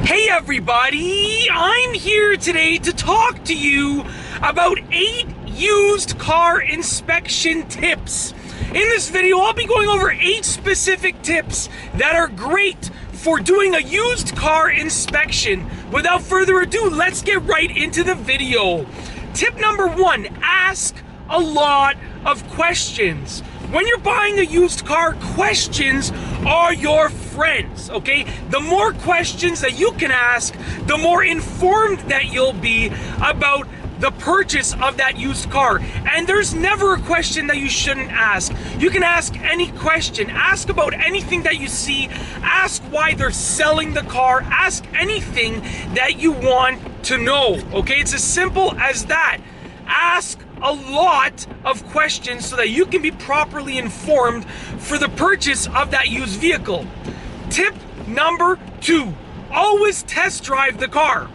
Hey everybody, I'm here today to talk to you about 8 used car inspection tips. In this video, I'll be going over 8 specific tips that are great for doing a used car inspection. Without further ado, let's get right into the video. Tip number 1, ask a lot of questions. When you're buying a used car, questions are your friends, okay? The more questions that you can ask, the more informed that you'll be about the purchase of that used car. And there's never a question that you shouldn't ask. You can ask any question. Ask about anything that you see. Ask why they're selling the car. Ask anything that you want to know, okay? It's as simple as that. Ask a lot of questions so that you can be properly informed for the purchase of that used vehicle. Tip number 2, always test drive the car.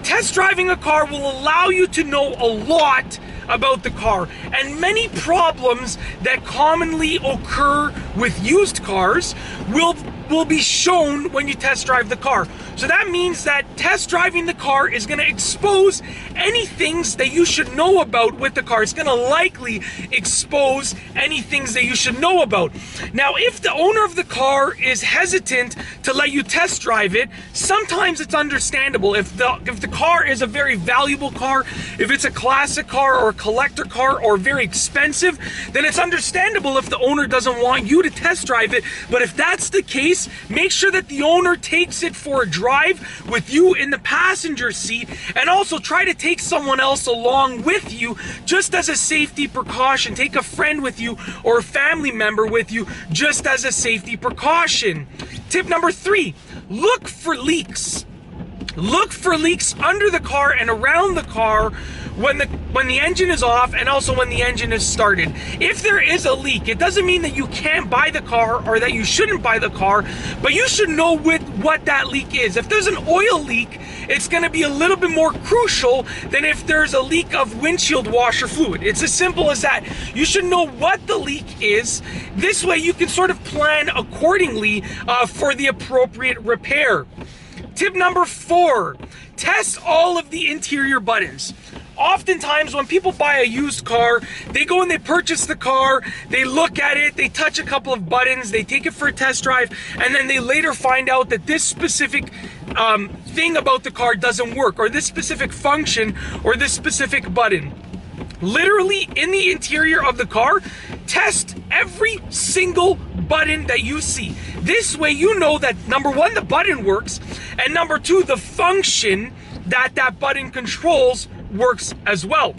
Test driving a car will allow you to know a lot about the car, and many problems that commonly occur with used cars will be shown when you test drive the car. So that means that test driving the car is going to expose any things that you should know about with the car. It's going to likely expose any things that you should know about. Now, if the owner of the car is hesitant to let you test drive it, sometimes it's understandable. If the car is a very valuable car, if it's a classic car or a collector car or very expensive, then it's understandable if the owner doesn't want you to test drive it. But if that's the case, make sure that the owner takes it for a drive with you in the passenger seat, and also try to take someone else along with you just as a safety precaution. Take a friend with you or a family member with you just as a safety precaution. Tip number 3, look for leaks. Look for leaks under the car and around the car when the engine is off, and also when the engine is started. If there is a leak, it doesn't mean that you can't buy the car or that you shouldn't buy the car, but you should know what that leak is. If there's an oil leak, it's going to be a little bit more crucial than if there's a leak of windshield washer fluid. It's as simple as that. You should know what the leak is. This way you can sort of plan accordingly for the appropriate repair. Tip number 4, test all of the interior buttons. Oftentimes when people buy a used car, they go and they purchase the car, they look at it, they touch a couple of buttons, they take it for a test drive, and then they later find out that this specific thing about the car doesn't work, or this specific function, or this specific button. Literally, in the interior of the car, test every single button that you see. This way you know that, number 1, the button works, and number 2, the function that button controls works as well.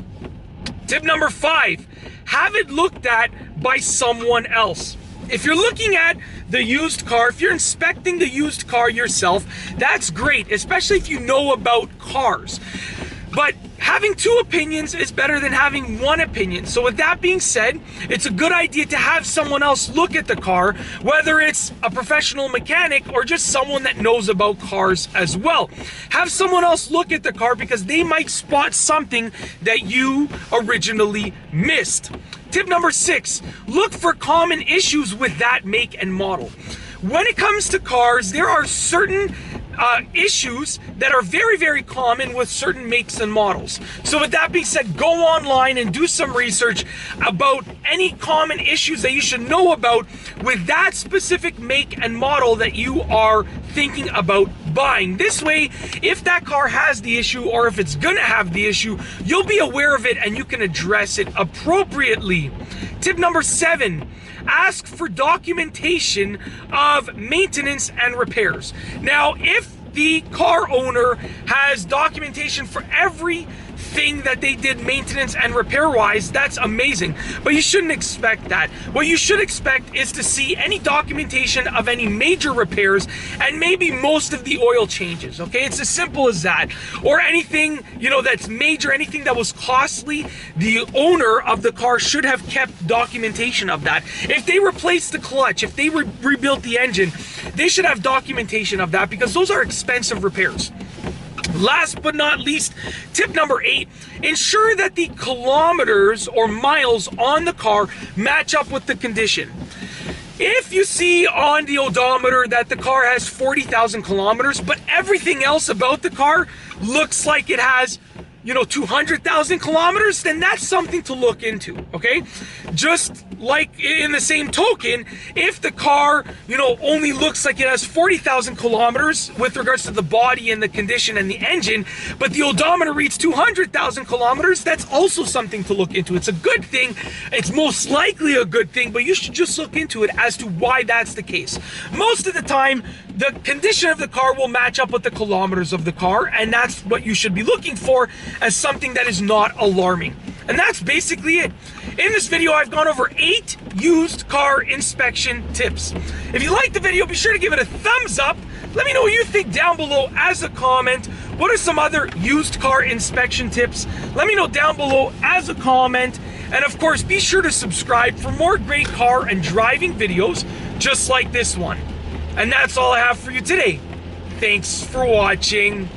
Tip number 5, have it looked at by someone else. If you're looking at the used car, if you're inspecting the used car yourself, that's great, especially if you know about cars. But having 2 opinions is better than having 1 opinion. So with that being said, it's a good idea to have someone else look at the car, whether it's a professional mechanic or just someone that knows about cars as well. Have someone else look at the car because they might spot something that you originally missed. Tip number 6, look for common issues with that make and model. When it comes to cars, there are certain issues that are very, very common with certain makes and models. So with that being said, go online and do some research about any common issues that you should know about with that specific make and model that you are thinking about buying. This way, if that car has the issue, or if it's gonna have the issue, you'll be aware of it and you can address it appropriately. Tip number 7, ask for documentation of maintenance and repairs. Now, if the car owner has documentation for everything that they did maintenance and repair wise, that's amazing, but you shouldn't expect that. What you should expect is to see any documentation of any major repairs and maybe most of the oil changes, okay? It's as simple as that. Or anything, that's major, anything that was costly, the owner of the car should have kept documentation of that. If they replaced the clutch, if they rebuilt the engine, they should have documentation of that because those are expensive repairs. Last but not least, tip number 8, ensure that the kilometers or miles on the car match up with the condition. If you see on the odometer that the car has 40,000 kilometers, but everything else about the car looks like it has, 200,000 kilometers, then that's something to look into, okay? Just like in the same token, if the car, only looks like it has 40,000 kilometers with regards to the body and the condition and the engine, but the odometer reads 200,000 kilometers, that's also something to look into. It's a good thing. It's most likely a good thing, but you should just look into it as to why that's the case. Most of the time, the condition of the car will match up with the kilometers of the car, and that's what you should be looking for as something that is not alarming. And that's basically it. In this video, I've gone over 8 used car inspection tips. If you liked the video, be sure to give it a thumbs up. Let me know what you think down below as a comment. What are some other used car inspection tips? Let me know down below as a comment. And of course, be sure to subscribe for more great car and driving videos just like this one. And that's all I have for you today. Thanks for watching.